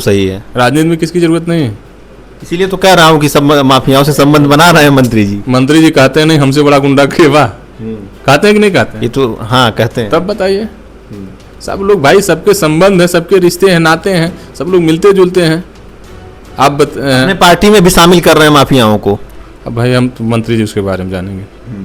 सही है। राजनीति में किसकी जरूरत नहीं है। इसीलिए तो कह रहा हूँ कि सब माफियाओं से संबंध बना रहे हैं मंत्री जी। मंत्री जी कहते हैं नहीं हमसे बड़ा गुंडा खेवा, कहते हैं कि नहीं कहते हैं? ये तो हाँ कहते हैं। तब बताइए, सब लोग भाई, सबके संबंध है, सबके रिश्ते हैं, नाते हैं, सब लोग मिलते जुलते हैं। आप अपने पार्टी में भी शामिल कर रहे हैं माफियाओं को। अब भाई हम तो मंत्री जी उसके बारे में जानेंगे,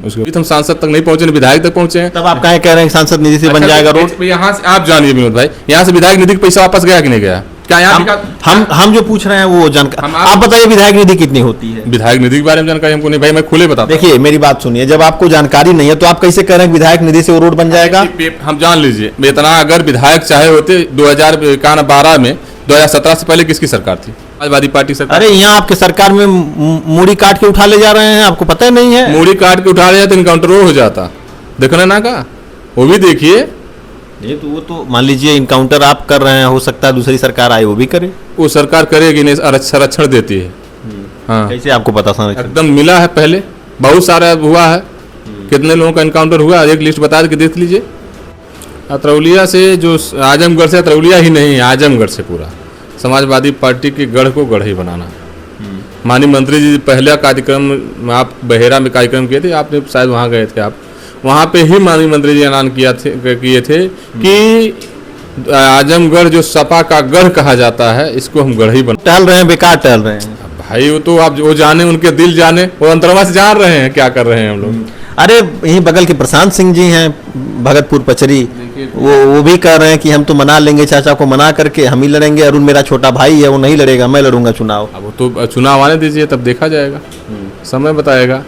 उसके हम सांसद तक नहीं पहुंचे, विधायक तक पहुंचे हैं। तब आप कह रहे हैं कि सांसद निधि से बन जाएगा रोड। यहाँ से आप जानिए विनोद भाई, यहाँ से विधायक निधि का पैसा वापस गया कि नहीं गया? क्या यहाँ हम जो पूछ रहे हैं वो जानकारी आप बताइए, विधायक निधि कितनी होती है? विधायक निधि के बारे में जानकारी हमको नहीं भाई, मैं खुले बताता हूं। देखिए मेरी बात सुनिए, जब आपको जानकारी नहीं है तो आप कैसे कह रहे हैं विधायक निधि से वो रोड बन जाएगा? हम जान लीजिए, इतना अगर विधायक चाहे होते 2012 में, 2017 से पहले किसकी सरकार थी? समाजवादी पार्टी सरकार। अरे यहाँ आपके सरकार में मूड़ी काट के उठा ले जा रहे हैं, आपको पता नहीं है? मूड़ी काट के उठा ले जाते, इनकाउंटर हो जाता, देखना ना का, वो भी देखिए। ये तो वो तो मान लीजिए इनकाउंटर आप कर रहे हैं, हो सकता है दूसरी सरकार आए वो भी करे। वो सरकार करेगी नहीं, संरक्षण देती है। हाँ, कैसे आपको पता? संरक्षण एकदम मिला है, पहले बहुत सारा हुआ है। कितने लोगों का इनकाउंटर हुआ, एक लिस्ट बता के देख लीजिए। अतरौलिया से, जो आजमगढ़ से, अतरौलिया ही नहीं, आजमगढ़ से पूरा समाजवादी पार्टी के गढ़ को गढ़ ही बनाना। माननीय मंत्री जी पहला कार्यक्रम, आप बहेरा में कार्यक्रम किए थे, आपने शायद वहाँ गए थे आप, वहाँ पे ही माननीय मंत्री जी ऐलान किए थे कि आजमगढ़ जो सपा का गढ़ कहा जाता है, इसको हम गढ़ ही बना। टहल रहे हैं, बेकार टहल रहे हैं भाई। वो तो आप वो जाने, उनके दिल जाने, वो अंतर्वा से जान रहे हैं क्या कर रहे हैं हम लोग। अरे यहीं बगल के प्रशांत सिंह जी हैं, भगतपुर पचरी, वो भी कह रहे हैं कि हम तो मना लेंगे, चाचा को मना करके हम ही लड़ेंगे। अरुण मेरा छोटा भाई है, वो नहीं लड़ेगा, मैं लड़ूंगा चुनाव। अब वो तो चुनाव आने दीजिए, तब देखा जाएगा, समय बताएगा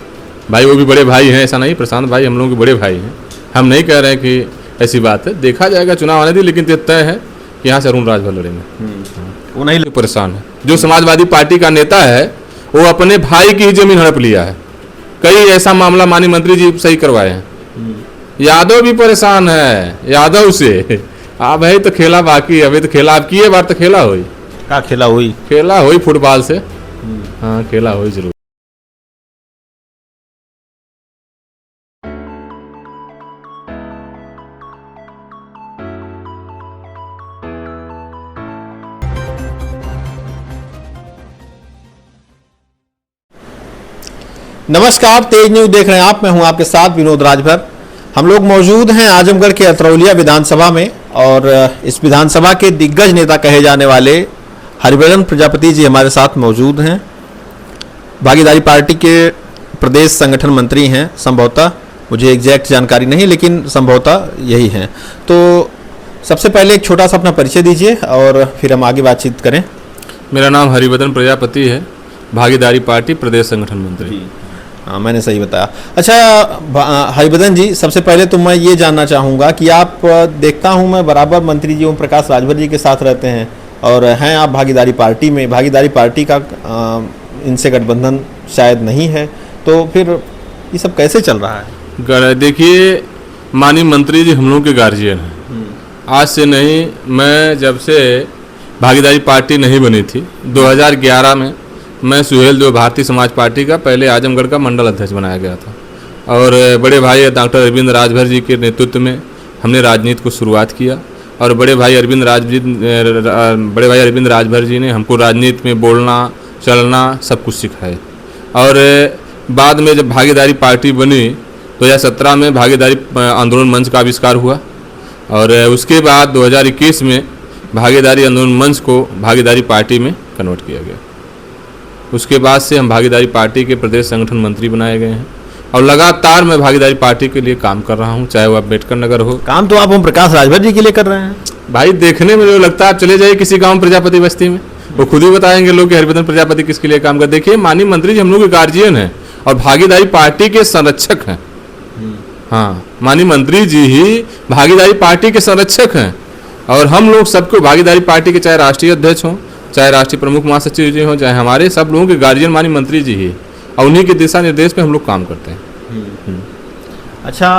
भाई। वो भी बड़े भाई हैं, ऐसा नहीं, प्रशांत भाई हम लोगों के बड़े भाई हैं। हम नहीं कह रहे हैं कि ऐसी बात है, देखा जाएगा, चुनाव आने दी। लेकिन तय है कि यहाँ से अरुण राजभर लड़ेंगे। वो नहीं परेशान है। जो समाजवादी पार्टी का नेता है, वो अपने भाई की ही जमीन हड़प लिया है। कई ऐसा मामला माननीय मंत्री जी सही करवाए हैं। यादव भी परेशान है, यादव से। आप भाई तो खेला बाकी, अभी तो खेला आप किए बार, तो खेला हुई का खेला हुई फुटबॉल से। हाँ, खेला हुई जरूर। नमस्कार, तेज न्यूज देख रहे हैं आप, मैं हूं आपके साथ विनोद राजभर। हम लोग मौजूद हैं आजमगढ़ के अतरौलिया विधानसभा में, और इस विधानसभा के दिग्गज नेता कहे जाने वाले हरिवदन प्रजापति जी हमारे साथ मौजूद हैं। भागीदारी पार्टी के प्रदेश संगठन मंत्री हैं संभवतः, मुझे एग्जैक्ट जानकारी नहीं, लेकिन संभवतः यही हैं। तो सबसे पहले एक छोटा सा अपना परिचय दीजिए और फिर हम आगे बातचीत करें। मेरा नाम हरिवदन प्रजापति है, भागीदारी पार्टी प्रदेश संगठन मंत्री। हाँ, मैंने सही बताया। अच्छा हरिवदन जी, सबसे पहले तो मैं ये जानना चाहूँगा कि आप, देखता हूँ मैं बराबर मंत्री जी ओम प्रकाश राजभर जी के साथ रहते हैं, और हैं आप भागीदारी पार्टी में। भागीदारी पार्टी का इनसे गठबंधन शायद नहीं है, तो फिर ये सब कैसे चल रहा है? देखिए, माननीय मंत्री जी हम लोग के गार्जियन हैं। आज से नहीं, मैं जब से भागीदारी पार्टी नहीं बनी थी 2011 में, मैं सुहेल जो भारतीय समाज पार्टी का पहले आजमगढ़ का मंडल अध्यक्ष बनाया गया था, और बड़े भाई डॉक्टर अरविंद राजभर जी के नेतृत्व में हमने राजनीति को शुरुआत किया। और बड़े भाई अरविंद राजभर जी ने हमको राजनीति में बोलना, चलना, सब कुछ सिखाए। और बाद में जब भागीदारी पार्टी बनी 2017 में भागीदारी आंदोलन मंच का आविष्कार हुआ, और उसके बाद 2021 में भागीदारी आंदोलन मंच को भागीदारी पार्टी में कन्वर्ट किया गया। उसके बाद से हम भागीदारी पार्टी के प्रदेश संगठन मंत्री बनाए गए हैं, और लगातार मैं भागीदारी पार्टी के लिए काम कर रहा हूं, चाहे वो अम्बेडकर नगर हो। काम तो आप ओम प्रकाश राजभर जी के लिए कर रहे हैं भाई। देखने में जो लगता है, आप चले जाइए किसी गांव प्रजापति बस्ती में, वो खुद ही बताएंगे लोग कि हरिवदन प्रजापति किसके लिए काम कर। देखिए, माननीय मंत्री जी हम लोग के गार्जियन हैं और भागीदारी पार्टी के संरक्षक हैं। हाँ, माननीय मंत्री जी ही भागीदारी पार्टी के संरक्षक हैं, और हम लोग सबको भागीदारी पार्टी के, चाहे राष्ट्रीय अध्यक्ष हों, चाहे राष्ट्रीय प्रमुख महासचिव जी हों, चाहे हमारे, सब लोगों के गार्जियन माननीय मंत्री जी ही, और उन्हीं के दिशा निर्देश पे हम लोग काम करते हैं। अच्छा,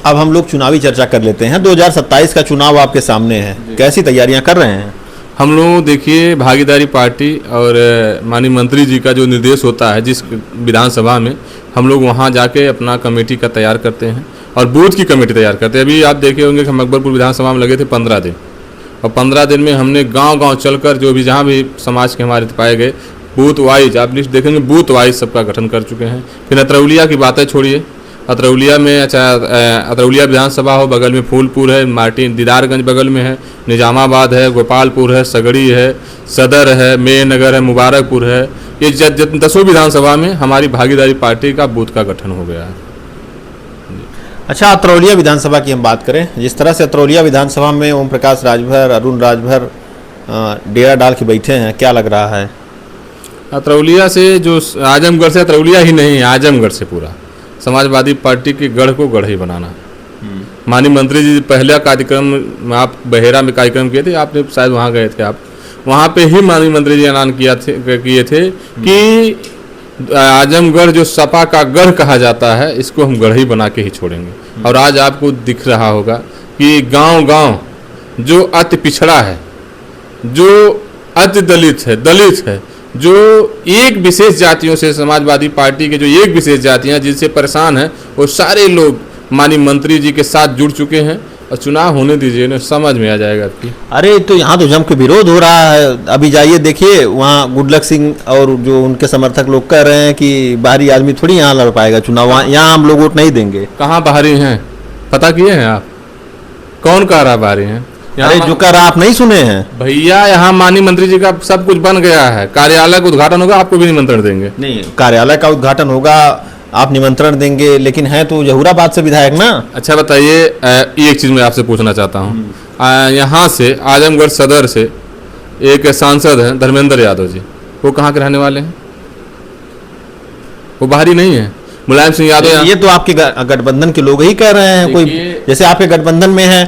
अब हम लोग चुनावी चर्चा कर लेते हैं। 2027 का चुनाव आपके सामने है, कैसी तैयारियां कर रहे हैं? हम लोग देखिए, भागीदारी पार्टी और माननीय मंत्री जी का जो निर्देश होता है जिस विधानसभा में, हम लोग वहाँ जाके अपना कमेटी का तैयार करते हैं और बूथ की कमेटी तैयार करते हैं। अभी आप देखे होंगे कि हम अकबरपुर विधानसभा में लगे थे 15 दिन, और 15 दिन में हमने गांव-गांव चलकर जो भी जहां भी समाज के हमारे पाए गए बूथ वाइज, आप लिस्ट देखेंगे बूथ वाइज सबका गठन कर चुके हैं। फिर अतरौलिया की बातें छोड़िए, अतरौलिया में अतरौलिया विधानसभा हो, बगल में फूलपुर है, मार्टिन दीदारगंज बगल में है, निजामाबाद है, गोपालपुर है, सगड़ी है, सदर है, मेनगर है, मुबारकपुर है। ये 10 विधानसभा में हमारी भागीदारी पार्टी का बूथ का गठन हो गया है। अच्छा, अतरौलिया विधानसभा की हम बात करें, जिस तरह से अतरौलिया विधानसभा में ओम प्रकाश राजभर, अरुण राजभर डेरा डाल के बैठे हैं, क्या लग रहा है? अतरौलिया से जो आजमगढ़ से, अतरौलिया ही नहीं आजमगढ़ से पूरा समाजवादी पार्टी के गढ़ को गढ़ ही बनाना। माननीय मंत्री जी पहला कार्यक्रम आप बहेरा में कार्यक्रम किए थे, आपने शायद वहाँ गए थे आप, वहाँ पे ही माननीय मंत्री जी ऐलान किए थे कि आजमगढ़ जो सपा का गढ़ कहा जाता है, इसको हम गढ़ ही बना के ही छोड़ेंगे। और आज आपको दिख रहा होगा कि गांव-गांव जो अति पिछड़ा है, जो अति दलित है, जो एक विशेष जातियों से, समाजवादी पार्टी के जो एक विशेष जातियां जिनसे परेशान हैं, वो सारे लोग माननीय मंत्री जी के साथ जुड़ चुके हैं। और चुनाव होने दीजिए ना, समझ में आ जाएगा आपकी। अरे तो यहाँ तो जम के विरोध हो रहा है, अभी जाइए देखिए, वहाँ गुडलक सिंह और जो उनके समर्थक लोग कह रहे हैं कि बाहरी आदमी थोड़ी यहाँ लड़ पाएगा चुनाव, यहाँ हम लोग वोट नहीं देंगे। कहाँ बाहरी हैं, पता किए हैं आप? कौन कह रहा बाहरी हैं? अरे जो कह रहा आप नहीं सुने हैं भैया, यहाँ माननीय मंत्री जी का सब कुछ बन गया है, कार्यालय का उद्घाटन होगा, आपको भी निमंत्रण देंगे। नहीं, कार्यालय का उद्घाटन होगा, आप निमंत्रण देंगे, लेकिन है तो जहूराबाद से विधायक ना। अच्छा बताइए, एक चीज मैं आपसे पूछना चाहता हूँ, यहाँ से आजमगढ़ सदर से एक सांसद हैं धर्मेंद्र यादव जी, वो कहाँ के रहने वाले हैं? वो बाहरी नहीं है। मुलायम सिंह यादव, ये तो आपके गठबंधन के लोग ही कह रहे हैं। कोई जैसे आपके गठबंधन में है,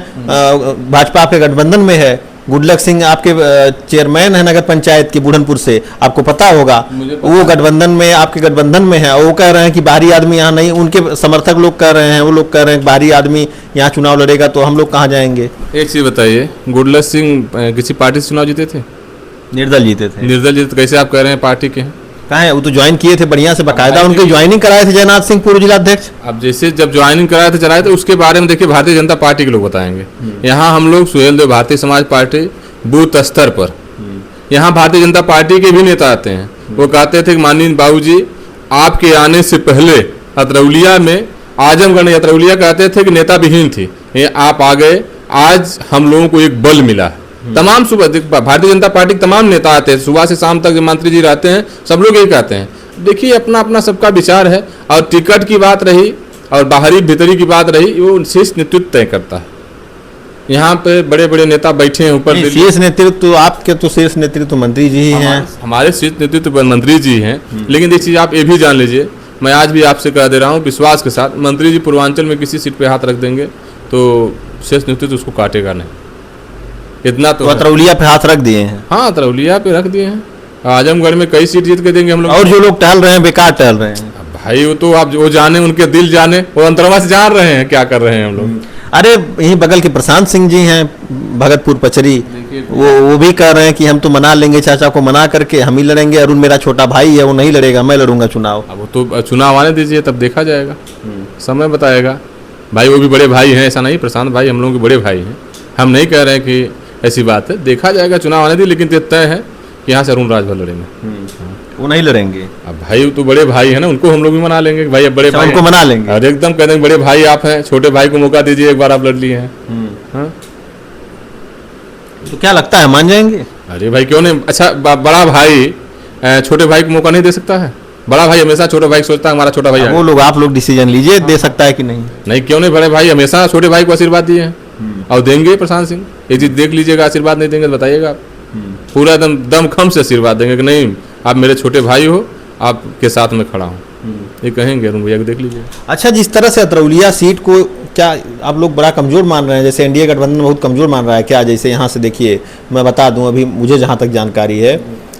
भाजपा आपके गठबंधन में है, गुडलक सिंह आपके चेयरमैन है नगर पंचायत की बुढ़नपुर से, आपको पता होगा, वो गठबंधन में, आपके गठबंधन में है। वो कह रहे हैं कि बाहरी आदमी यहाँ नहीं, उनके समर्थक लोग कह रहे हैं, वो लोग कह रहे हैं बाहरी आदमी यहाँ चुनाव लड़ेगा तो हम लोग कहाँ जाएंगे। एक चीज बताइए, गुडलक सिंह किसी पार्टी से चुनाव जीते थे? निर्दल जीते थे। निर्दल जीते, कैसे आप कह रहे हैं पार्टी के हैं? कहाँ है, वो तो ज्वाइन किए थे बढ़िया से, बकायदा उनके ज्वाइनिंग कराए थे जयनाथ सिंह पूर्व जिलाध्यक्ष। अब जैसे जब ज्वाइनिंग कराए थे चलाए थे, उसके बारे में देखिए भारतीय जनता पार्टी के लोग बताएंगे। यहाँ हम लोग सुहेल देव भारतीय समाज पार्टी बूथ स्तर पर, यहाँ भारतीय जनता पार्टी के भी नेता आते हैं, वो कहते थे कि माननीय बाबूजी आपके आने से पहले अतरौलिया में, आजमगढ़ में अतरौलिया कहते थे कि नेता विहीन थी, ये आप आ गए, आज हम लोगों को एक बल मिला है। तमाम सुबह भारतीय जनता पार्टी के तमाम नेता आते हैं, सुबह से शाम तक जो मंत्री जी रहते हैं, सब लोग यही कहते हैं। देखिए अपना अपना सबका विचार है, और टिकट की बात रही और बाहरी भीतरी की बात रही, वो शीर्ष नेतृत्व तय करता है। यहाँ पे बड़े बड़े नेता बैठे हैं ऊपर। शीर्ष नेतृत्व तो आपके तो शीर्ष नेतृत्व मंत्री जी ही हैं, हमारे शीर्ष नेतृत्व मंत्री जी हैं। लेकिन एक चीज आप ये भी जान लीजिए, मैं आज भी आपसे कह दे रहा हूँ विश्वास के साथ, मंत्री जी पूर्वांचल में किसी सीट पे हाथ रख देंगे तो शीर्ष नेतृत्व उसको काटेगा नहीं, इतना तो अतरौलिया पे हाथ रख दिए हैं। हाँ, अतरौलिया पे रख दिए हैं। आजमगढ़ में कई सीट जीत के देंगे हम लोग। और जो लोग टहल रहे हैं बेकार टहल रहे हैं भाई, वो तो आप वो जाने, उनके दिल जाने, वो अंतर्वा से जान रहे हैं क्या कर रहे हैं हम लोग। अरे यही बगल के प्रशांत सिंह जी हैं भगतपुर पचरी, वो भी कह रहे हैं कि हम तो मना लेंगे, चाचा को मना करके हम ही लड़ेंगे, अरुण मेरा छोटा भाई है वो नहीं लड़ेगा, मैं लड़ूंगा चुनाव। अब वो तो चुनाव आने दीजिए, तब देखा जाएगा, समय बताएगा। भाई वो भी बड़े भाई हैं, ऐसा नहीं, प्रशांत भाई हम लोगों के बड़े भाई हैं, हम नहीं कह रहे हैं कि ऐसी बात है, देखा जाएगा, चुनाव आने दी। लेकिन तय है कि यहाँ से अरुण राजभर लड़ेंगे, वो नहीं लड़ेंगे। अब भाई तो बड़े भाई है ना, उनको हम लोग भी मना लेंगे, भाई अब बड़े भाई उनको मना लेंगे और एकदम कह देंगे बड़े भाई आप हैं, छोटे भाई को मौका दीजिए, एक बार आप लड़ लिए हैं। तो क्या लगता है मान जाएंगे? अरे भाई क्यों नहीं। अच्छा बड़ा भाई छोटे भाई को मौका नहीं दे सकता है? बड़ा भाई हमेशा छोटे भाई सोचता है हमारा छोटा भाई, वो लोग आप लोग डिसीजन लीजिए, दे सकता है कि नहीं। नहीं क्यों नहीं, बड़े भाई हमेशा छोटे भाई को आशीर्वाद दिए हैं और देंगे। प्रशांत सिंह ये चीज देख लीजिएगा, आशीर्वाद नहीं देंगे तो बताइएगा आप, पूरा दम खम से आशीर्वाद देंगे कि नहीं आप मेरे छोटे भाई हो, आपके साथ में खड़ा हूँ, ये कहेंगे अरुण भैया को, देख लीजिए। अच्छा, जिस तरह से अतरौलिया सीट को क्या आप लोग बड़ा कमजोर मान रहे हैं, जैसे एनडीए गठबंधन बहुत कमजोर मान रहा है क्या? जैसे यहाँ से देखिए, मैं बता दूं, अभी मुझे जहाँ तक जानकारी है,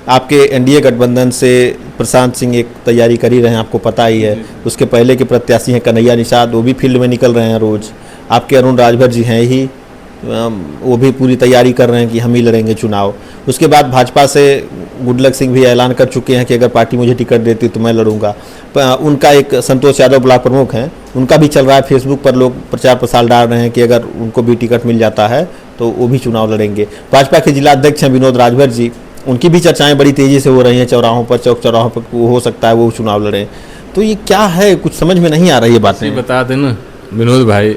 आपके एनडीए गठबंधन से प्रशांत सिंह एक तैयारी कर ही रहे हैं, आपको पता ही है। उसके पहले के प्रत्याशी हैं कन्हैया निषाद, वो भी फील्ड में निकल रहे हैं रोज। आपके अरुण राजभर जी हैं ही, वो भी पूरी तैयारी कर रहे हैं कि हम ही लड़ेंगे चुनाव। उसके बाद भाजपा से गुडलक सिंह भी ऐलान कर चुके हैं कि अगर पार्टी मुझे टिकट देती तो मैं लड़ूंगा। उनका एक संतोष यादव ब्लॉक प्रमुख हैं, उनका भी चल रहा है, फेसबुक पर लोग प्रचार प्रसार डाल रहे हैं कि अगर उनको भी टिकट मिल जाता है तो वो भी चुनाव लड़ेंगे। भाजपा के जिला अध्यक्ष हैं विनोद राजभर जी, उनकी भी चर्चाएं बड़ी तेजी से हो रही हैं चौराहों पर, चौक चौराहों पर वो हो सकता है वो चुनाव लड़े। तो ये क्या है, कुछ समझ में नहीं आ रही है बातें। बता दें ना विनोद भाई,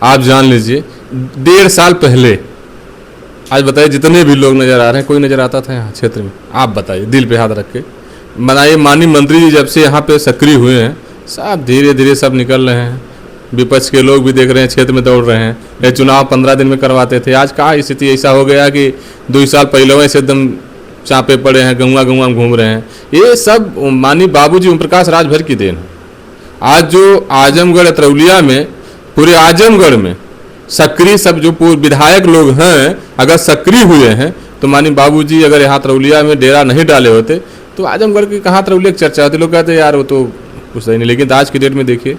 आप जान लीजिए 1.5 साल पहले, आज बताइए जितने भी लोग नजर आ रहे हैं, कोई नजर आता था यहाँ क्षेत्र में? आप बताइए, दिल पे हाथ रख के बताइए। माननीय मंत्री जी जब से यहाँ पे सक्रिय हुए हैं, सब धीरे धीरे सब निकल रहे हैं। विपक्ष के लोग भी देख रहे हैं, क्षेत्र में दौड़ रहे हैं। ये चुनाव 15 दिन में करवाते थे, आज कहाँ स्थिति ऐसा हो गया कि 2 साल पहले से एकदम चापे पड़े हैं, गंगा गंगा में घूम रहे हैं। ये सब माननीय बाबूजी ओम प्रकाश राजभर की देन है। आज जो आजमगढ़ अतरौलिया में, पूरे आजमगढ़ में सक्रिय सब जो पूर्व विधायक लोग हैं, अगर सक्रिय हुए हैं तो माननीय बाबूजी अगर यहाँ अतरौलिया में डेरा नहीं डाले होते तो आजमगढ़ की कहाँ अतरौलिया की चर्चा होती। लोग कहते यार वो तो कुछ सही नहीं। लेकिन आज की डेट में देखिए,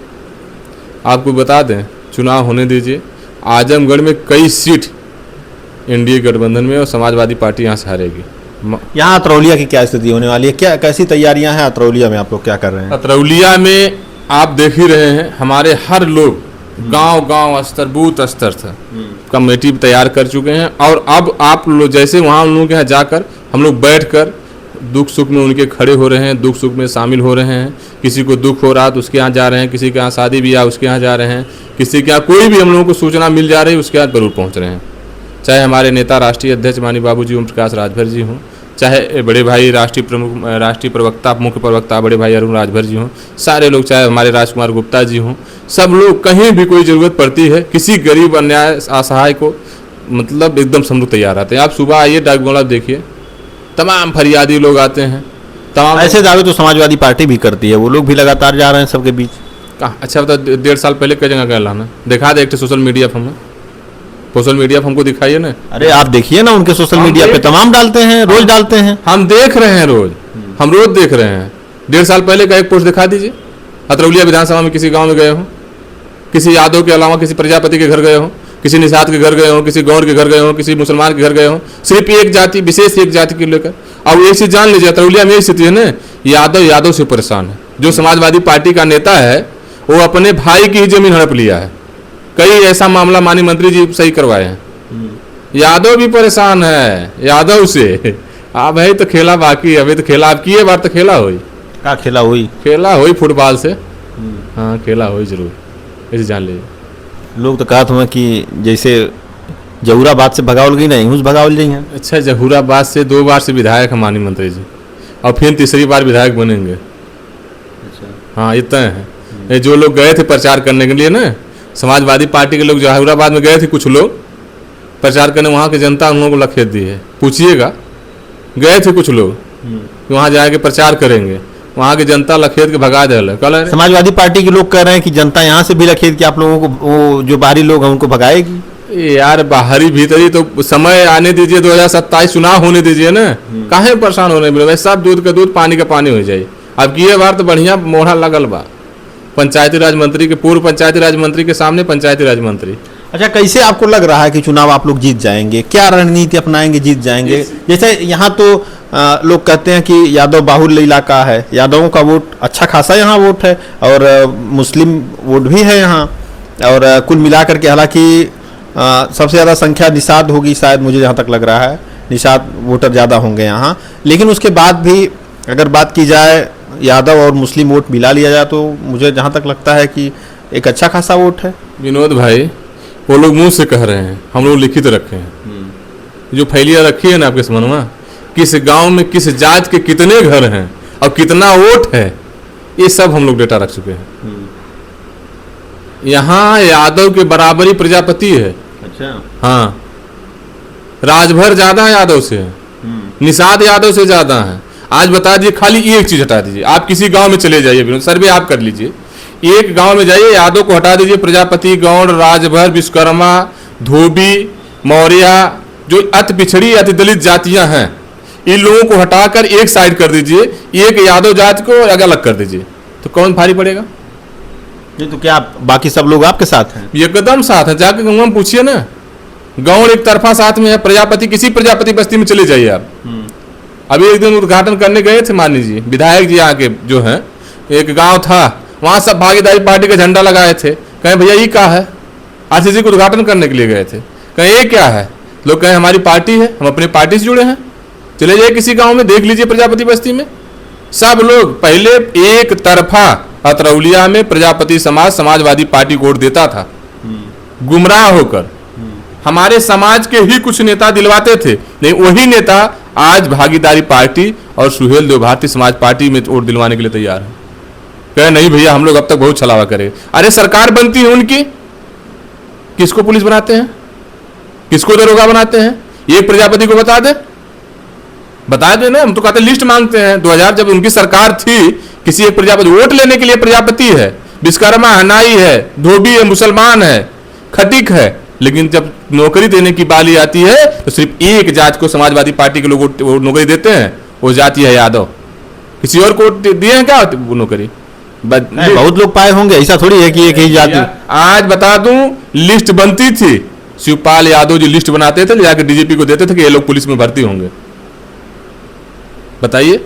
आपको बता दें, चुनाव होने दीजिए, आजमगढ़ में कई सीट एनडीए गठबंधन में और समाजवादी पार्टी यहाँ से हारेगी। यहाँ अतरौलिया की क्या स्थिति होने वाली है, क्या कैसी तैयारियां हैं अतरौलिया में, आप लोग क्या कर रहे हैं? अतरौलिया में आप देख ही रहे हैं, हमारे हर लोग गांव स्तर, बूथ स्तर से कमेटी तैयार कर चुके हैं। और अब आप लोग जैसे वहाँ उन लोगों के यहाँ जाकर हम लोग बैठकर दुख सुख में उनके खड़े हो रहे हैं, दुख सुख में शामिल हो रहे हैं। किसी को दुख हो रहा तो उसके यहाँ जा रहे हैं, किसी के यहाँ शादी ब्याह उसके यहाँ जा रहे हैं, किसी के यहाँ कोई भी हम लोगों को सूचना मिल जा रही है उसके यहाँ जरूर पहुँच रहे हैं। चाहे हमारे नेता राष्ट्रीय अध्यक्ष माननीय बाबूजी ओम प्रकाश राजभर जी हों, चाहे बड़े भाई राष्ट्रीय प्रवक्ता, मुख्य प्रवक्ता बड़े भाई अरुण राजभर जी हों, सारे लोग, चाहे हमारे राजकुमार गुप्ता जी हों, सब लोग कहीं भी कोई ज़रूरत पड़ती है, किसी गरीब अन्याय असहाय को मतलब एकदम हम लोग तैयार आते हैं। आप सुबह आइए डाक बंगला देखिए, तमाम फरियादी लोग आते हैं। तमाम ऐसे दावे तो समाजवादी पार्टी भी करती है, वो लोग भी लगातार जा रहे हैं सबके बीच। कहाँ? अच्छा बता, 1.5 साल पहले कई जगह गया लाना दिखा दे, एक सोशल मीडिया पर हमें, सोशल मीडिया पर हमको दिखाइए ना। अरे आप देखिए ना, उनके सोशल मीडिया पे तमाम डालते हैं, रोज डालते हैं। हम देख रहे हैं रोज, हम रोज देख रहे हैं। 1.5 साल पहले का एक पोस्ट दिखा दीजिए, अतरौलिया विधानसभा में किसी गांव में गए हो, किसी यादव के अलावा किसी प्रजापति के घर गए हो, किसी निषाद के घर गए हो, किसी गौर के घर गए हो, किसी मुसलमान के घर गए हो, सिर्फ एक जाति, विशेष एक जाति को लेकर। अब एक चीज जान लीजिए, अतरौलिया में स्थिति है ना, यादव से परेशान है। जो समाजवादी पार्टी का नेता है वो अपने भाई की ही जमीन हड़प लिया है। कई ऐसा मामला माननीय मंत्री जी सही करवाए हैं। यादव भी परेशान है यादव से। अब है तो खेला बाकी, अभी तो खेला अब किए बार तो खेला हुई, क्या खेला हुई? खेला हुई फुटबॉल से। हाँ खेला हुई जरूर, ऐसे जान लीजिए। लोग तो कहते हैं कि जैसे जहूराबाद से भगावल गई, नहीं हुस भगावल गई हैं। अच्छा, जहूराबाद से 2 बार से विधायक है माननीय मंत्री जी, और फिर तीसरी बार विधायक बनेंगे। अच्छा हाँ, इतना है। जो लोग गए थे प्रचार करने के लिए ना, समाजवादी पार्टी के लोग जहूराबाद में गए थे, कुछ लोग प्रचार करने, वहाँ की जनता उन लोगों को लखेत दी है। पूछिएगा, गए थे कुछ लोग वहाँ जाके प्रचार करेंगे, वहाँ की जनता लखेत के भगा दे। कल समाजवादी पार्टी के लोग कह रहे हैं कि जनता यहाँ से भी लखेत के आप लोगों को, वो जो बाहरी लोग हैं उनको भगाएगी। यार बाहरी भीतरी तो समय आने दीजिए, 2027 चुनाव होने दीजिए ना, काहे परेशान होने मिले। सब दूध का दूध पानी का पानी हो जाए। अब की बार तो बढ़िया मोहरा लगल बा, पंचायती राज मंत्री के, पूर्व पंचायती राज मंत्री के सामने पंचायती राज मंत्री। अच्छा, कैसे आपको लग रहा है कि चुनाव आप लोग जीत जाएंगे? क्या रणनीति अपनाएंगे, जीत जाएंगे? जैसे यहाँ तो लोग कहते हैं कि यादव बाहुल्य इलाका है, यादवों का वोट अच्छा खासा यहाँ वोट है, और मुस्लिम वोट भी है यहाँ, और कुल मिलाकर के हालांकि सबसे ज़्यादा संख्या निषाद होगी शायद, मुझे जहाँ तक लग रहा है निषाद वोटर ज़्यादा होंगे यहाँ। लेकिन उसके बाद भी अगर बात की जाए, यादव और मुस्लिम वोट मिला लिया जाए तो मुझे जहाँ तक लगता है कि एक अच्छा खासा वोट है। विनोद भाई, वो लोग मुंह से कह रहे हैं, हम लोग लिखित रखे हैं। जो फैलिया रखी है ना आपके समझ, किस गांव में किस जात के कितने घर हैं और कितना वोट है, ये सब हम लोग डेटा रख चुके हैं। यहाँ यादव के बराबरी प्रजापति है। अच्छा हाँ, राजभर ज्यादा है यादव से, निषाद यादव से ज्यादा है। आज बता दीजिए, खाली एक चीज हटा दीजिए, आप किसी गांव में चले जाइए, सर्वे आप कर लीजिए, एक गांव में जाइए, यादव को हटा दीजिए, प्रजापति, गौड़, राजभर, विश्वकर्मा, धोबी, मौर्य, जो अति पिछड़ी अति दलित जातियां हैं, इन लोगों को हटाकर एक साइड कर दीजिए, एक यादव जाति को अलग कर दीजिए, तो कौन भारी पड़ेगा? ये तो क्या बाकी सब लोग आपके साथ हैं? एकदम साथ है। जाके गाँव में पूछिए ना, गौड़ एक तरफा साथ में है, प्रजापति, किसी प्रजापति बस्ती में चले जाइए आप। अभी एक दिन उद्घाटन करने गए थे, मान लीजिए विधायक जी आके जो है, एक गांव था, वहां सब भागीदारी पार्टी का झंडा लगाए थे। कहें भैया ये क्या है? आरसीसी को उद्घाटन करने के लिए गए थे, कहें ये क्या है? लोग कहें हमारी पार्टी है, हम अपनी पार्टी से जुड़े हैं। चले जाइए किसी गांव में, देख लीजिए प्रजापति बस्ती में, सब लोग पहले एक तरफा अतरौलिया में प्रजापति समाज समाजवादी पार्टी को वोट देता था, गुमराह होकर। हमारे समाज के ही कुछ नेता दिलवाते थे, लेकिन वही नेता आज भागीदारी पार्टी और सुहेल देव भारती समाज पार्टी में वोट दिलवाने के लिए तैयार है। कहे नहीं भैया हम लोग अब तक बहुत छलावा करें। अरे सरकार बनती है उनकी, किसको पुलिस बनाते हैं, किसको दरोगा बनाते हैं? एक प्रजापति को बता दे ना। हम तो कहते लिस्ट मांगते हैं। 2000 जब उनकी सरकार थी, किसी एक प्रजापति वोट लेने के लिए प्रजापति है, विश्वकर्मा है, नाई है, धोबी है, मुसलमान है, खटिक है, लेकिन जब नौकरी देने की बारी आती है तो सिर्फ एक जात को समाजवादी पार्टी के लोग नौकरी देते हैं, वो जाति है यादव। किसी और को दिए हैं क्या वो नौकरी? बहुत लोग पाए होंगे, ऐसा थोड़ी है कि एक ही जाति। आज बता दूं, लिस्ट बनती थी, शिवपाल यादव जो लिस्ट बनाते थे जाकर डीजीपी को देते थे कि ये लोग पुलिस में भर्ती होंगे। बताइए,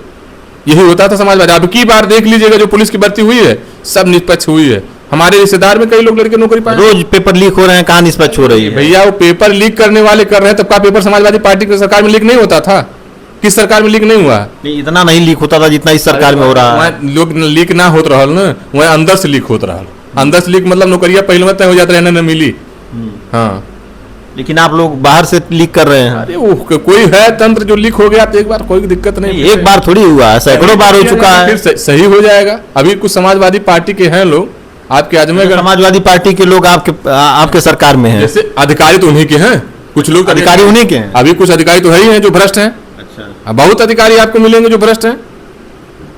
यही होता था समाजवादी। अब की बार देख लीजिएगा जो पुलिस की भर्ती हुई है सब निष्पक्ष हुई है। हमारे रिश्तेदार में कई लोग लड़के नौकरी पाए। रोज पेपर लीक हो रहे हैं, कहां निष्पक्ष हो रही है? भैया वो पेपर लीक करने वाले कर रहे हैं, तब का पेपर समाजवादी पार्टी की सरकार में लीक नहीं होता था? किस सरकार में लीक नहीं हुआ? नहीं, इतना नहीं लीक होता था जितना इस सरकार में हो रहा है। लोग लीक ना होत रहा ना, वह अंदर से लीक होत रहा। अंदर से लीक मतलब नौकरियां पहले में तय हो जाता रहने न मिली। हाँ, लेकिन आप लोग बाहर से लीक कर रहे हैं। अरे वो कोई है तंत्र जो लीक हो गया तो एक बार कोई दिक्कत नहीं। एक बार थोड़ी हुआ है, सैकड़ों बार हो चुका है। फिर सही हो जाएगा। अभी कुछ समाजवादी पार्टी के हैं लोग, आपके आजमगढ़ समाजवादी पार्टी के लोग आपके सरकार में हैं। जैसे अधिकारी तो उन्हीं के हैं, कुछ लोग अधिकारी उन्हीं के हैं। अभी कुछ अधिकारी तो है ही हैं जो भ्रष्ट हैं। अच्छा, बहुत अधिकारी आपको मिलेंगे जो भ्रष्ट हैं।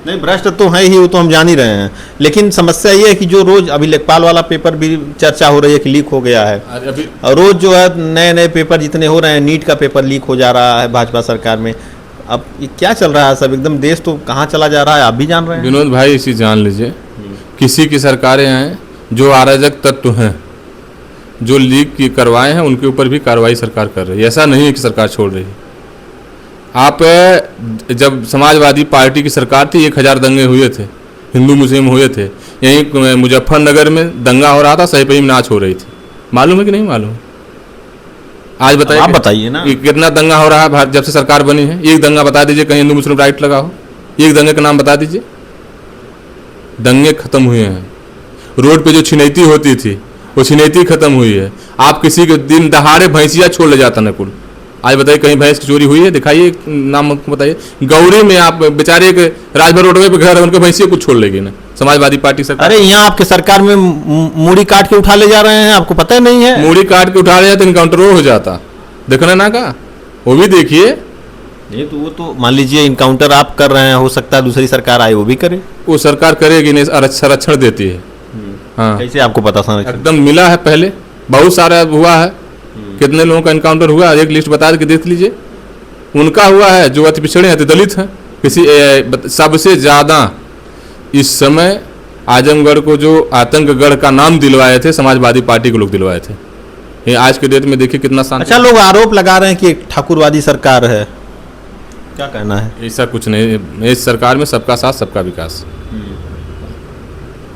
नहीं, भ्रष्ट तो है ही, वो तो हम जान ही रहे हैं। लेकिन समस्या ये है कि जो रोज अभी लेखपाल वाला पेपर भी चर्चा हो रही है कि लीक हो गया है। अभी और रोज जो है नए नए पेपर जितने हो रहे हैं, नीट का पेपर लीक हो जा रहा है भाजपा सरकार में। अब ये क्या चल रहा है सब? एकदम देश तो कहाँ चला जा रहा है, आप भी जान रहे हैं। विनोद भाई इसी जान लीजिए, किसी की सरकारें हैं जो अराजक तत्व हैं, जो लीक की करवाए हैं, उनके ऊपर भी कार्रवाई सरकार कर रही है। ऐसा नहीं है कि सरकार छोड़ रही है। आप जब समाजवादी पार्टी की सरकार थी 1000 दंगे हुए थे, हिंदू मुस्लिम हुए थे। यहीं मुजफ्फरनगर में दंगा हो रहा था, सही पे नाच हो रही थी। मालूम है कि नहीं मालूम? आज बताइए, आप बताइए ना कितना दंगा हो रहा है जब से सरकार बनी है। एक दंगा बता दीजिए कहीं हिंदू मुस्लिम राइट लगा हो, एक दंगे का नाम बता दीजिए। दंगे खत्म हुए हैं। रोड पे जो छिनैती होती थी वो छिनैती खत्म हुई है। आप किसी के दिन दहाड़े भैंसिया छोड़ ले जाता नकुल। आज बताइए कहीं भैंस की चोरी हुई है? दिखाइए, नाम बताइए। गौरी में आप बेचारे एक राजभर रोडवे पे घर है, उनके भैंसिया कुछ छोड़ लेगी ना समाजवादी पार्टी सरकार। अरे यहाँ आपके सरकार में मूड़ी काट के उठा ले जा रहे हैं, आपको पता नहीं है? मूड़ी काट के उठा ले जाते, इनकाउंटर हो जाता। देखना ना का, वो भी देखिए। नहीं तो वो तो मान लीजिए इनकाउंटर आप कर रहे हैं, हो सकता है दूसरी सरकार आए वो भी करे। वो सरकार करेगी नहीं, संरक्षण देती है। हाँ, कैसे आपको पता? संरक्षण एकदम मिला है, पहले बहुत सारा हुआ है। कितने लोगों का इनकाउंटर हुआ, एक लिस्ट बता के देख लीजिए। उनका हुआ है जो अति पिछड़े हैं, अति दलित हैं। किसी सबसे ज्यादा इस समय आजमगढ़ को जो आतंकगढ़ का नाम दिलवाए थे, समाजवादी पार्टी के लोग दिलवाए थे। ये आज के डेट में देखिए कितना शांति। अच्छा, लोग आरोप लगा रहे हैं कि ठाकुरवादी सरकार है, क्या कहना है? ऐसा कुछ नहीं, इस सरकार में सबका साथ सबका विकास।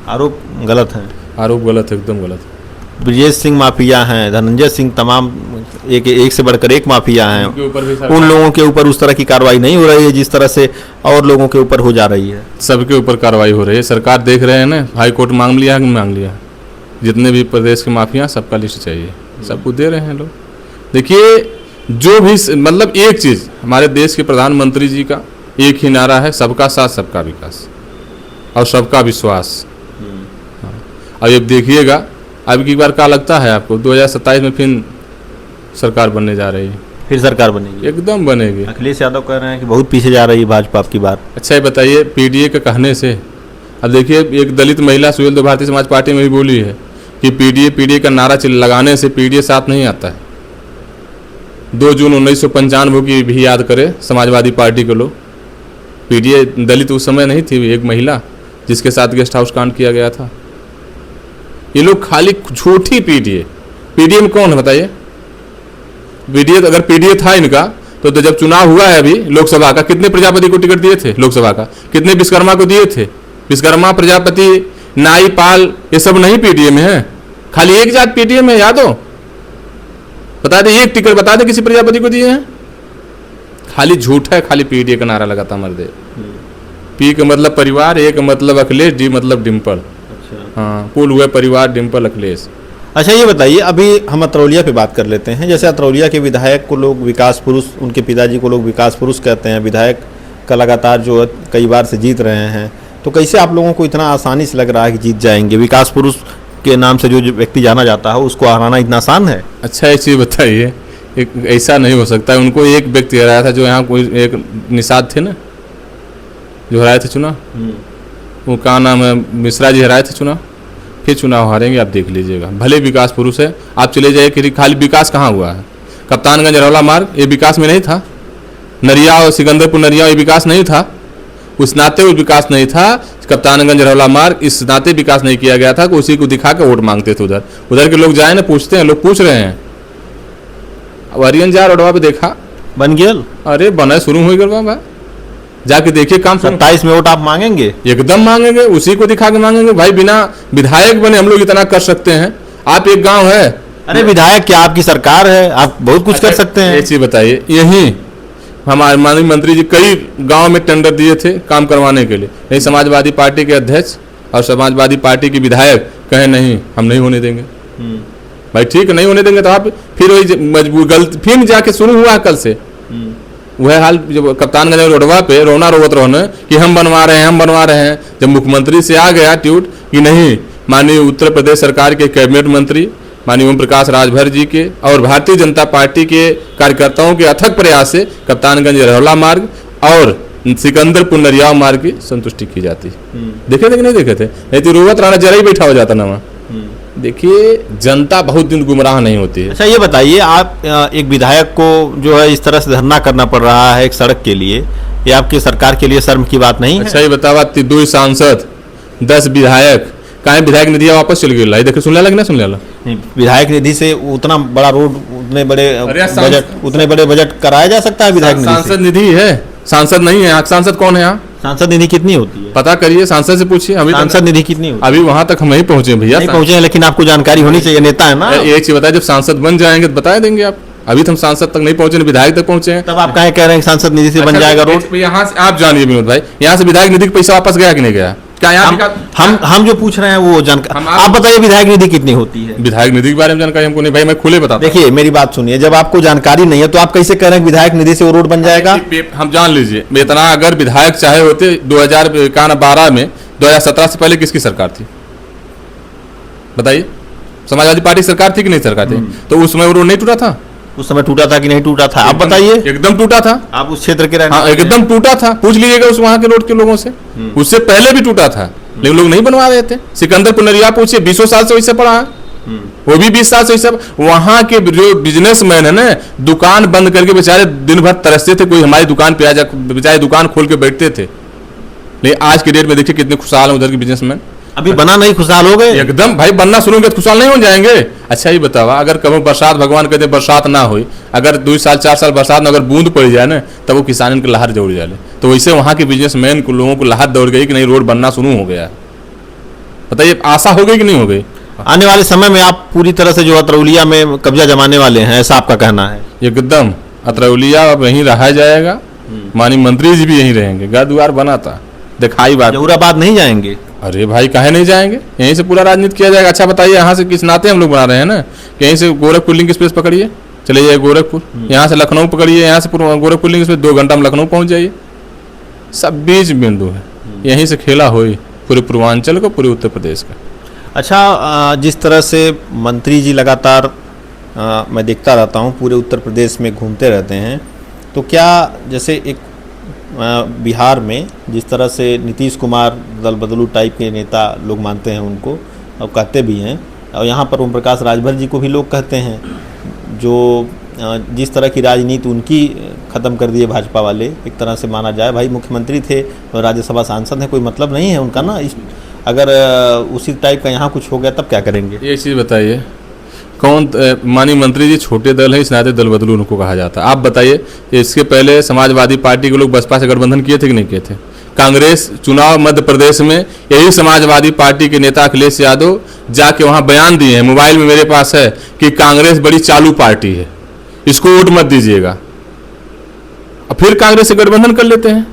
आरोप गलत है, आरोप गलत है, एकदम गलत है। ब्रजेश सिंह माफिया हैं, धनंजय सिंह, तमाम एक से बढ़कर एक माफिया हैं। उन लोगों के ऊपर उस तरह की कार्रवाई नहीं हो रही है जिस तरह से और लोगों के ऊपर हो जा रही है। सबके ऊपर कार्रवाई हो रही है। सरकार देख रहे हैं ना, हाई कोर्ट मांग लिया है, मांग लिया। जितने भी प्रदेश के माफिया सबका लिस्ट चाहिए, सबको दे रहे हैं लोग। देखिए, जो भी मतलब एक चीज़ हमारे देश के प्रधानमंत्री जी का एक ही नारा है, सबका साथ सबका विकास और सबका विश्वास। अब ये देखिएगा, अब की बार क्या लगता है आपको? 2027 में फिर सरकार बनने जा रही है। फिर सरकार बनेगी? एकदम बनेगी। अखिलेश यादव कह रहे हैं कि बहुत पीछे जा रही है भाजपा आपकी बात। अच्छा ये बताइए, पीडीए के कहने से, अब देखिए एक दलित महिला सुहेल देव भारती समाज पार्टी में भी बोली है कि पीडीए का नारा लगाने से पीडीए साथ नहीं आता है। 2 जून 1995 की भी याद करें समाजवादी पार्टी के लोग। पीडीए दलित उस समय नहीं थी, एक महिला जिसके साथ गेस्ट हाउस कांड किया गया था। ये लोग खाली झूठी पीडीए में कौन है बताइए? पीडीए, अगर पीडीए था इनका तो जब चुनाव हुआ है अभी लोकसभा का, कितने प्रजापति को टिकट दिए थे लोकसभा का? कितने विश्वकर्मा को दिए थे? विश्वकर्मा, प्रजापति, नाई, पाल, ये सब नहीं पीडीए में है। खाली एक जात पीडीए में, याद हो? बता दे, एक टिकट बता दे किसी प्रजापति को दिए हैं? खाली झूठ है, खाली पीडीए का नारा लगाता मर्दे। पी का मतलब परिवार, ए का मतलब अखिलेश, डी मतलब डिम्पल। अच्छा हाँ, पुल हुए परिवार डिम्पल अखिलेश। अच्छा, ये बताइए, अभी हम अतरौलिया पे बात कर लेते हैं। जैसे अतरौलिया के विधायक को लोग विकास पुरुष, उनके पिताजी को लोग विकास पुरुष कहते हैं, विधायक का लगातार जो कई बार से जीत रहे हैं, तो कैसे आप लोगों को इतना आसानी से लग रहा है कि जीत जाएंगे? विकास पुरुष के नाम से जो व्यक्ति जाना जाता है उसको हराना इतना आसान है? अच्छा, एक चीज़ बताइए, एक ऐसा नहीं हो सकता है। उनको एक व्यक्ति हराया था, जो यहाँ कोई एक निषाद थे ना, जो हराए थे चुनाव, वो क्या नाम है, मिश्रा जी हराए थे चुनाव, फिर चुनाव हारेंगे, आप देख लीजिएगा। भले विकास पुरुष है, आप चले जाइए कि खाली विकास कहाँ हुआ है? कप्तानगंज रौला मार्ग ये विकास में नहीं था? नरिया और सिकंदरपुर नरिया ये विकास नहीं था? उस नाते वो विकास नहीं था। कप्तानगंज रौला मार्ग इस नाते विकास नहीं किया गया था कि उसी को दिखा के वोट मांगते थे। उधर के लोग जाए ना, पूछते हैं, लोग पूछ रहे हैं। अब अरियन जा रोडवा पे देखा, बन गया? अरे बना शुरू हो गया भाई, जाके देखिए काम। 27 में वोट आप मांगेंगे? एकदम मांगेंगे, उसी को दिखा के मांगेंगे भाई। बिना विधायक बने हम लोग इतना कर सकते हैं। आप एक गांव है, अरे विधायक क्या, आपकी सरकार है, आप बहुत कुछ कर सकते हैं। ये चीज बताइए, यही हमारे माननीय मंत्री जी कई गांव में टेंडर दिए थे काम करवाने के लिए, नहीं समाजवादी पार्टी के अध्यक्ष और समाजवादी पार्टी के विधायक कहे नहीं, हम नहीं होने देंगे। भाई ठीक है, नहीं होने देंगे तो आप फिर वही मजबूर गलती फिर जाके शुरू हुआ कल से वह हाल। जब कप्तानगंज रोडवा पे रोना रोवत रोने कि हम बनवा रहे हैं, हम बनवा रहे हैं, जब मुख्यमंत्री से आ गया ट्यूट कि नहीं, माननीय उत्तर प्रदेश सरकार के कैबिनेट मंत्री माननीय ओम प्रकाश राजभर जी के और भारतीय जनता पार्टी के कार्यकर्ताओं के अथक प्रयास से कप्तानगंज रौला मार्ग और सिकंदरपुर नरिया मार्ग की संतुष्टि की जाती। देखे थे कि नहीं देखे थे? नहीं तो रोवत राणा जरा ही बैठा हो जाता ना वहाँ। देखिए, जनता बहुत दिन गुमराह नहीं होती है। अच्छा, ये बताइए, आप एक विधायक को जो है इस तरह से धरना करना पड़ रहा है एक सड़क के लिए, ये आपकी सरकार के लिए शर्म की बात नहीं है? अच्छा, ये बतावा 2 सांसद 10 विधायक काहे विधायक निधि वापस चल गई? देखे सुन लेला कि नहीं सुन लेला? विधायक निधि से उतना बड़ा रोड, उतने बड़े बजट कराया जा सकता है विधायक निधि से? सांसद निधि है, सांसद नहीं है। सांसद कौन है यहाँ? सांसद निधि कितनी होती है पता करिए, सांसद से पूछिए। अभी सांसद निधि कितनी होती है? अभी वहां तक हम नहीं पहुंचे भैया, नहीं पहुंचे हैं, लेकिन आपको जानकारी होनी चाहिए, नेता है ना। एक चीज बताए, जब सांसद बन जाएंगे तो बता देंगे आप। अभी तो हम सांसद तक नहीं पहुंचे, विधायक तक पहुंचे हैं। तब आप कहे कह रहे हैं सांसद निधि से बन जाएगा रोड? यहाँ से आप जानिए विनोद भाई, यहाँ से विधायक निधि का पैसा वापस गया कि नहीं गया? क्या हम जो पूछ रहे हैं वो जानकारी आप बताइए, विधायक निधि कितनी होती है? विधायक निधि के बारे में जानकारी हमको नहीं भाई, मैं खुले बताता। देखिए मेरी बात सुनिए, जब आपको जानकारी नहीं है तो आप कैसे कह रहे हैं विधायक निधि से वो रोड बन जाएगा? हम जान लीजिए, इतना अगर विधायक चाहे होते 2012 में, 2017 से पहले किसकी सरकार थी बताइए? समाजवादी पार्टी सरकार थी कि नहीं सरकार थी? तो उस समय वो रोड नहीं टूटा था? उस समय टूटा था कि नहीं टूटा था आप बताइए? एकदम टूटा था। आप उस क्षेत्र के रहने हाँ, एकदम टूटा था, पूछ लीजिएगा उस वहां के रोड के लोगों से। उससे पहले भी टूटा था, लेकिन लोग नहीं बनवा रहे थे। सिकंदरपुर नरिया पूछिए, 20 साल से वैसे पड़ा है, वो भी 20 साल से वैसे। वहां के जो बिजनेसमैन है ना, दुकान बंद करके बेचारे दिन भर तरसते थे, कोई हमारी दुकान पे आ जा, बेचारे दुकान खोल के बैठते थे। लेकिन आज की डेट में देखिए कितने खुशहाल है उधर के बिजनेसमैन। अभी बना नहीं, खुशहाल हो गए एकदम। भाई बनना शुरू होंगे तो खुशहाल नहीं हो जाएंगे? अच्छा ये बतावा, अगर कभी बरसात, भगवान कहते बरसात ना हो, अगर 2 साल 4 साल बरसात में अगर बूंद पड़ जाए ना, तब वो किसान के लहर दौड़ जाए। तो वैसे वहां के बिजनेसमैन को, लोगों को लहर दौड़ गई कि नहीं रोड बनना शुरू हो गया। बताइए, आशा हो गई कि नहीं हो गई? आने वाले समय में आप पूरी तरह से जो अतरौलिया में कब्जा जमाने वाले हैं, ऐसा आपका कहना है? एकदम। अतरौलिया अब यहीं रहा जाएगा, माननीय मंत्री जी भी यहीं रहेंगे। घर द्वार बना था, दिखाई बात। जहुराबाद नहीं जाएंगे? अरे भाई काहे नहीं जाएंगे, यहीं से पूरा राजनीति किया जाएगा। अच्छा बताइए, यहाँ से किस नाते हम लोग बना रहे हैं ना, कि यहीं से गोरखपुर लिंक एक्सप्रेस पकड़िए, चले जाइए गोरखपुर, यहाँ से लखनऊ पकड़िए, यहाँ से गोरखपुर लिंक एक्सप्रेस 2 घंटा में लखनऊ पहुँच जाइए। सब बीच बिंदु है, यहीं से खेला हो पूरे पूर्वांचल को, पूरे उत्तर प्रदेश का। अच्छा, जिस तरह से मंत्री जी लगातार मैं देखता रहता हूँ पूरे उत्तर प्रदेश में घूमते रहते हैं, तो क्या जैसे एक बिहार में जिस तरह से नीतीश कुमार दल बदलू टाइप के नेता लोग मानते हैं उनको, और कहते भी हैं, और यहाँ पर ओम प्रकाश राजभर जी को भी लोग कहते हैं, जो जिस तरह की राजनीति उनकी ख़त्म कर दिए भाजपा वाले, एक तरह से माना जाए। भाई मुख्यमंत्री थे और राज्यसभा सांसद हैं, कोई मतलब नहीं है उनका ना। अगर उसी टाइप का यहाँ कुछ हो गया तब क्या करेंगे? ये चीज़ बताइए, कौन माननीय मंत्री जी छोटे दल है, इस नाते दल बदलू उनको कहा जाता है। आप बताइए, इसके पहले समाजवादी पार्टी के लोग बसपा से गठबंधन किए थे कि नहीं किए थे? कांग्रेस चुनाव मध्य प्रदेश में, यही समाजवादी पार्टी के नेता अखिलेश यादव जाके वहां बयान दिए हैं, मोबाइल में मेरे पास है, कि कांग्रेस बड़ी चालू पार्टी है, इसको वोट मत दीजिएगा। फिर कांग्रेस से गठबंधन कर लेते हैं,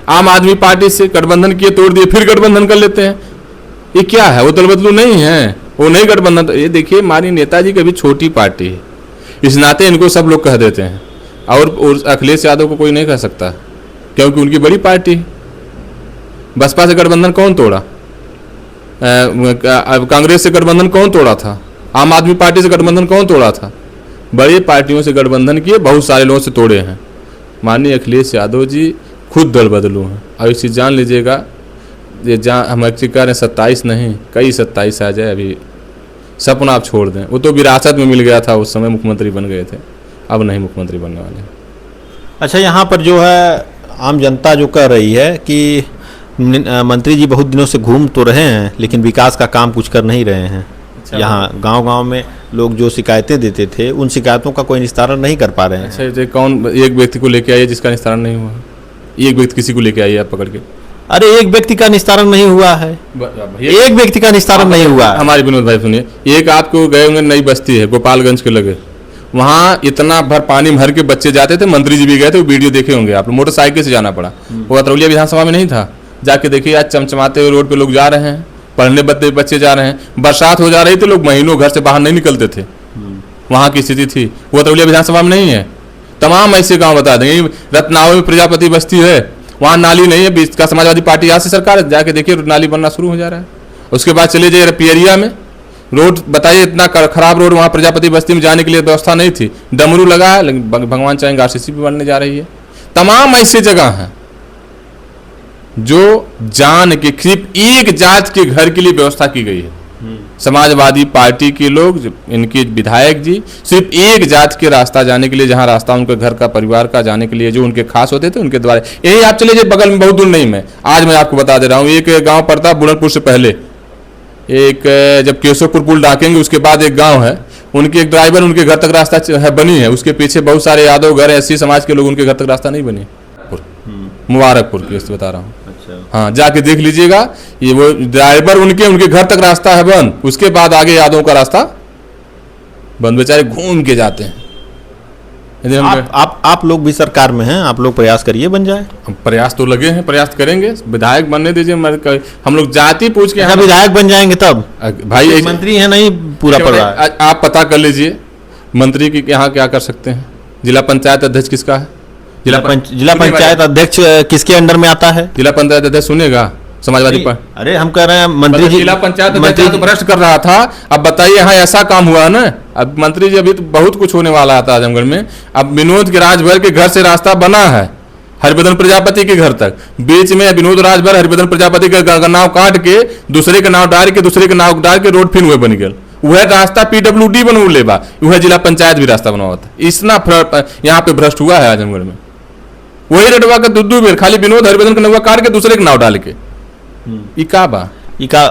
आम आदमी पार्टी से गठबंधन किए, तोड़ दिए, फिर गठबंधन कर लेते हैं। ये क्या है? वो दल बदलू नहीं है, वो नहीं गठबंधन। तो ये देखिए, माननीय नेताजी की भी छोटी पार्टी है, इस नाते इनको सब लोग कह देते हैं, और अखिलेश यादव को कोई नहीं कह सकता, क्योंकि उनकी बड़ी पार्टी है। बसपा से गठबंधन कौन तोड़ा? कांग्रेस से गठबंधन कौन तोड़ा था? आम आदमी पार्टी से गठबंधन कौन तोड़ा था? बड़ी पार्टियों से गठबंधन किए, बहुत सारे लोगों से तोड़े हैं। माननीय अखिलेश यादव जी खुद दल बदलू हैं, और इस चीज़ जान लीजिएगा। ये हम कह रहे 27 नहीं, कई 27 आ जाए, अभी सपना आप छोड़ दें। वो तो विरासत में मिल गया था, उस समय मुख्यमंत्री बन गए थे, अब नहीं मुख्यमंत्री बनने वाले। अच्छा, यहाँ पर जो है आम जनता जो कह रही है कि मंत्री जी बहुत दिनों से घूम तो रहे हैं, लेकिन विकास का काम कुछ कर नहीं रहे हैं। अच्छा, यहाँ गांव-गांव में लोग जो शिकायतें देते थे, उन शिकायतों का कोई निस्तारण नहीं कर पा रहे हैं। अच्छा, कौन एक व्यक्ति को लेके आइए जिसका निस्तारण नहीं हुआ? एक व्यक्ति किसी को लेके आइए आप पकड़ के। अरे एक व्यक्ति का निस्तारण नहीं हुआ है, एक व्यक्ति का निस्तारण नहीं हुआ है। हमारे विनोद भाई सुनिए, एक आपको गए होंगे, नई बस्ती है गोपालगंज के लगे, वहाँ इतना भर पानी भर के बच्चे जाते थे, मंत्री जी भी गए थे, वो वीडियो देखे होंगे आप, मोटरसाइकिल से जाना पड़ा। वो अतरौलिया विधानसभा में नहीं था, जाके देखिए आज चमचमाते हुए रोड पे लोग जा रहे हैं, पढ़ने बच्चे जा रहे हैं। बरसात हो जा रही थी, लोग महीनों घर से बाहर नहीं निकलते थे, वहाँ की स्थिति थी। वो अतरौलिया विधानसभा में नहीं है। तमाम ऐसे गाँव बता देंगे, रत्नावली में प्रजापति बस्ती है, वहाँ नाली नहीं है, बीच का समाजवादी पार्टी यहाँ से सरकार है, जाके देखिए नाली बनना शुरू हो जा रहा है। उसके बाद चले जाइए पियरिया में, रोड बताइए इतना खराब रोड, वहाँ प्रजापति बस्ती में जाने के लिए व्यवस्था नहीं थी, डमरू लगा है, लेकिन भगवान चाहेंगे आरसीसी भी बनने जा रही है। तमाम ऐसे जगह हैं जो जान के सिर्फ एक जात के घर के लिए व्यवस्था की गई है। समाजवादी पार्टी के लोग, इनके विधायक जी सिर्फ एक जात के रास्ता जाने के लिए, जहां रास्ता उनके घर का परिवार का जाने के लिए जो उनके खास होते थे, उनके द्वारा। यही आप चले जाइए बगल में, बहुत दूर नहीं, मैं आज मैं आपको बता दे रहा हूँ, एक गांव पड़ता बुलंदपुर से पहले, एक जब केशवपुर पुल डाकेंगे उसके बाद एक गाँव है, उनके एक ड्राइवर उनके घर तक रास्ता है बनी है, उसके पीछे बहुत सारे यादव घर, एससी समाज के लोग, उनके घर तक रास्ता नहीं बनी। मुबारकपुर की बता रहा हूँ। अच्छा। हाँ, जाके देख लीजिएगा, ये वो ड्राइवर उनके घर तक रास्ता है बंद, उसके बाद आगे यादवों का रास्ता बंद, बेचारे घूम के जाते हैं। आप लोग भी सरकार में हैं, आप लोग प्रयास करिए बन जाए। हम प्रयास तो लगे हैं, प्रयास करेंगे, विधायक बनने दीजिए। हम लोग जाति पूछ के विधायक बन जाएंगे तब भाई, मंत्री है नहीं पूरा पड़ रहा है। आप पता कर लीजिए मंत्री की यहाँ क्या कर सकते हैं। जिला पंचायत अध्यक्ष किसका है? जिला पंचायत अध्यक्ष किसके अंडर में आता है? जिला पंचायत अध्यक्ष सुनेगा समाजवादी पार्टी। अरे हम कह रहे हैं मंत्री जी, जिला पंचायत अध्यक्ष तो भ्रष्ट कर रहा था, अब बताइए यहाँ ऐसा काम हुआ ना। अब मंत्री जी, अभी तो बहुत कुछ होने वाला था आजमगढ़ में। अब विनोद के राजभर के घर से रास्ता बना है हरिभद्र प्रजापति के घर तक, बीच में विनोद राजभर हरिभद्र प्रजापति का नाव काट के दूसरे का नाव डाल के, दूसरे का नाव डाल के रोड फिर हुए बन गया। वह रास्ता PWD बनू लेबा, वह जिला पंचायत भी रास्ता बनावा था। इतना यहाँ पे भ्रष्ट हुआ है आजमगढ़ में। वही रटवा का दूध बेर खाली विनोद हरिभद्र का नौवा काट के दूसरे के नाव डाल के, इका बा इका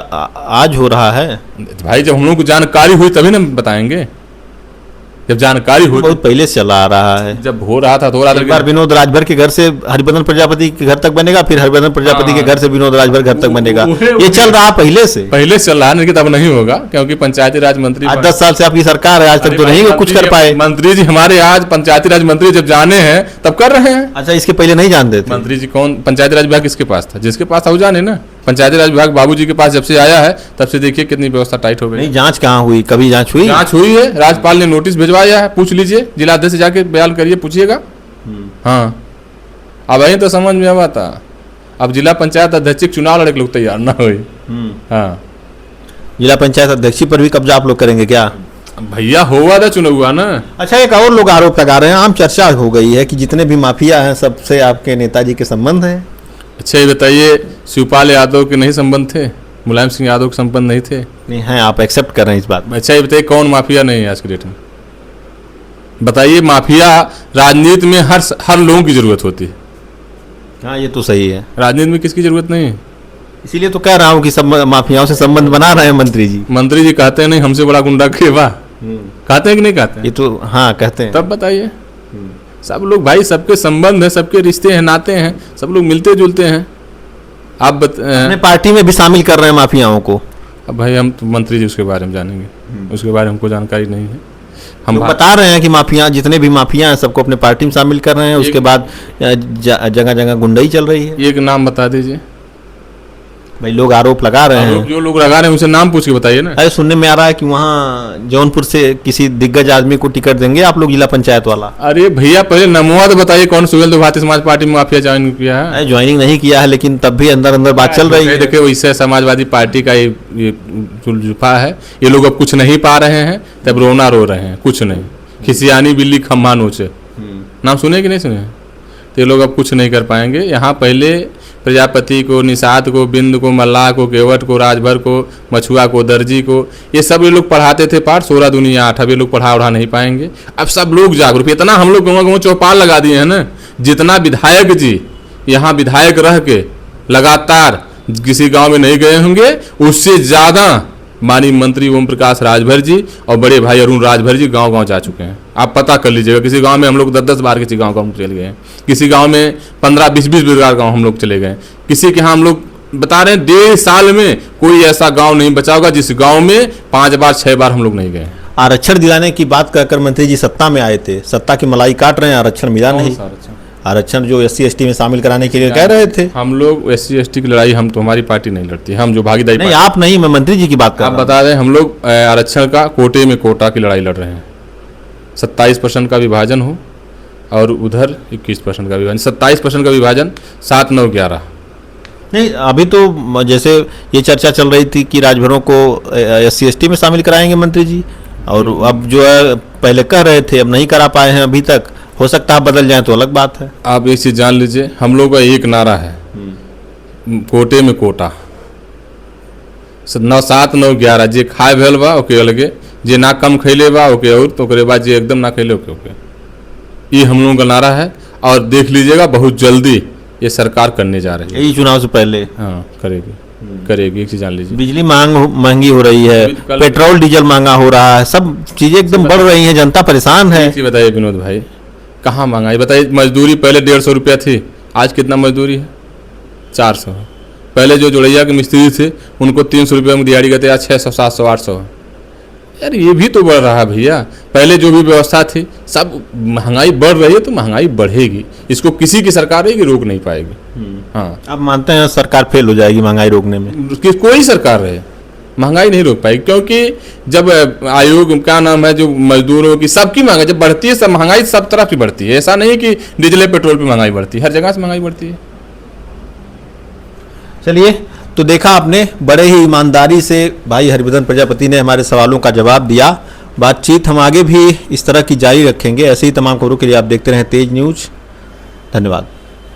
आज हो रहा है भाई। जब हम लोग को जानकारी हुई तभी ना बताएंगे, जब जानकारी हुई। बहुत पहले से चला आ रहा है, जब हो रहा था तो एक बार विनोद राजभर के घर से हरिभद्र प्रजापति के घर तक बनेगा, फिर हरिभद्र प्रजापति के घर से विनोद राजभर घर तक बनेगा। ये चल रहा पहले से चल रहा है, लेकिन तब नहीं होगा, क्योंकि पंचायती राज मंत्री 10 साल से आपकी सरकार है, आज तक तो नहीं कुछ कर पाए। मंत्री जी हमारे आज पंचायती राज मंत्री जब जाने हैं तब कर रहे हैं। अच्छा, इसके पहले नहीं जानते थे मंत्री जी कौन? पंचायती राज विभाग किसके पास था? जिसके पास था वो जाने ना। पंचायती राज विभाग बाबूजी के पास जब से आया है तब से देखिए कितनी व्यवस्था टाइट हो गई। नहीं, जांच कहाँ हुई? कभी जांच हुई? जांच हुई है, राज्यपाल ने नोटिस भिजवाया है, पूछ लीजिए, जिला अध्यक्ष से जाके बयान करिए, पूछिएगा। हाँ, अब यही तो समझ में आवा था। अब जिला पंचायत अध्यक्ष चुनाव लड़े लोग तैयार ना हुए। हाँ, जिला पंचायत अध्यक्ष पर भी कब्जा आप लोग करेंगे क्या? भैया हुआ था चुनाव हुआ ना। अच्छा, एक और लोग आरोप लगा रहे हैं, आम चर्चा हो गई है कि जितने भी माफिया हैं सबसे आपके नेताजी के संबंध हैं। अच्छा, ये बताइए, शिवपाल यादव के नहीं संबंध थे? मुलायम सिंह यादव के संबंध नहीं थे? नहीं है, आप एक्सेप्ट कर रहे हैं इस बात। अच्छा, ये बताइए कौन माफिया नहीं है आज के डेट में? बताइए, माफिया राजनीति में हर लोगों की जरूरत होती है। हाँ, ये तो सही है, राजनीति में किसकी जरूरत नहीं है। इसीलिए तो कह रहा हूँ कि सब माफियाओं से संबंध बना रहे हैं मंत्री जी। मंत्री जी कहते हैं नहीं हमसे बड़ा गुंडा खेवा, कहते हैं कि नहीं कहते हैं? ये तो हाँ कहते हैं। तब बताइए, सब लोग भाई, सबके संबंध है, सबके रिश्ते हैं, नाते हैं, सब लोग मिलते जुलते हैं। आप अपने पार्टी में भी शामिल कर रहे हैं माफियाओं को। अब भाई हम तो मंत्री जी उसके बारे में जानेंगे, उसके बारे में हमको जानकारी नहीं है। हम लोग बता रहे हैं कि माफिया, जितने भी माफिया हैं सबको अपने पार्टी में शामिल कर रहे हैं, उसके बाद जगह जगह गुंडाई चल रही है। एक नाम बता दीजिए भाई, लोग आरोप लगा रहे हैं। जो लोग लगा रहे हैं उनसे नाम पूछ के बताइए ना। अरे सुनने में आ रहा है कि वहाँ जौनपुर से किसी दिग्गज आदमी को टिकट देंगे आप लोग, जिला पंचायत वाला। अरे भैया पहले नमवा तो बताइए, कौन सुहेल तो भारतीय समाज पार्टी में माफिया ज्वाइन किया है? ज्वाइनिंग नहीं किया है, लेकिन तब भी अंदर अंदर बात चल रही है। देखिए इससे समाजवादी पार्टी का ये जुल्फा है। ये लोग अब कुछ नहीं पा रहे हैं, तब रोना रो रहे हैं। कुछ नहीं, खिसियानी बिल्ली खम्मा नोचे, नाम सुने कि नहीं सुने? तो ये लोग अब कुछ नहीं कर पाएंगे। यहाँ पहले प्रजापति को, निषाद को, बिंद को, मल्लाह को, केवट को, राजभर को, मछुआ को, दर्जी को, ये सब ये लोग पढ़ाते थे पाठ 16 दुनिया 8। अब ये लोग पढ़ा नहीं पाएंगे। अब सब लोग जागरूक, इतना हम लोग गाँव चौपाल लगा दिए हैं ना। जितना विधायक जी यहाँ विधायक रह के लगातार किसी गांव में नहीं गए होंगे, उससे ज़्यादा माननीय मंत्री ओम प्रकाश राजभर जी और बड़े भाई अरुण राजभर जी गांव-गांव जा चुके हैं। आप पता कर लीजिएगा, किसी गांव में हम लोग 10-10 बार किसी गांव चले गए हैं, किसी गांव में 15-20 बार गांव हम लोग चले गए, किसी के यहाँ हम लोग बता रहे हैं 1.5 साल में कोई ऐसा गांव नहीं बचा होगा जिस गांव में 5 बार 6 बार हम लोग नहीं गए। आरक्षण दिलाने की बात कहकर मंत्री जी सत्ता में आए थे, सत्ता की मलाई काट रहे हैं, आरक्षण मिला नहीं। आरक्षण जो SC/ST में शामिल कराने के लिए कह रहे थे। हम लोग SC/ST की लड़ाई हम तो हमारी पार्टी नहीं लड़ती, हम जो भागीदारी नहीं, आप नहीं, मैं मंत्री जी की बात कर रहा हूं। आप बता दें, हम लोग आरक्षण का कोटे में कोटा की लड़ाई लड़ रहे हैं। 27% का विभाजन हो और उधर 21% का विभाजन, 27% का विभाजन 7, 9, 11। नहीं, अभी तो जैसे ये चर्चा चल रही थी कि राजभरों को SC/ST में शामिल कराएंगे मंत्री जी, और अब जो है पहले कह रहे थे, अब नहीं करा पाए हैं अभी तक। हो सकता है बदल जाए तो अलग बात है। आप एक चीज़ जान लीजिए, हम लोग का एक नारा है, कोटे में कोटा। 9, 7, 9, 11 जे खाए भेल बा ओके अलगे, जे ना कम खैले बा ओके, और तो ओकरे बाद जे एकदम ना खैले ओके ओके। ये हम लोगों का नारा है, और देख लीजिएगा बहुत जल्दी ये सरकार करने जा रही है। यही चुनाव से पहले हाँ करेगी। एक चीज़ जान लीजिए, बिजली महंगी हो रही है, पेट्रोल डीजल महंगा हो रहा है, सब चीजें एकदम बढ़ रही हैं, जनता परेशान है। बताइए विनोद भाई, कहाँ महंगाई बताइए? मजदूरी पहले 150 रुपया थी, आज कितना मजदूरी है? 400। पहले जो जोड़ैया के मिस्त्री थे उनको 300 रुपये में दिहाड़ी कहते, आज 600, 700, 800। यार ये भी तो बढ़ रहा है भैया। पहले जो भी व्यवस्था थी, सब महंगाई बढ़ रही है तो महंगाई बढ़ेगी, इसको किसी की सरकार है कि रोक नहीं पाएगी। हाँ, आप मानते हैं सरकार फेल हो जाएगी महंगाई रोकने में? कोई सरकार रहे महंगाई नहीं रोक पाएगी, क्योंकि जब आयोग क्या नाम है, जो मजदूरों की सबकी महंगाई जब बढ़ती है, सब महंगाई सब तरफ ही बढ़ती है। ऐसा नहीं कि डीजल पेट्रोल पे महंगाई बढ़ती है, हर जगह से महंगाई बढ़ती है। चलिए, तो देखा आपने, बड़े ही ईमानदारी से भाई हरिवर्धन प्रजापति ने हमारे सवालों का जवाब दिया। बातचीत हम आगे भी इस तरह की जारी रखेंगे। ऐसे ही तमाम खबरों के लिए आप देखते रहें तेज न्यूज। धन्यवाद।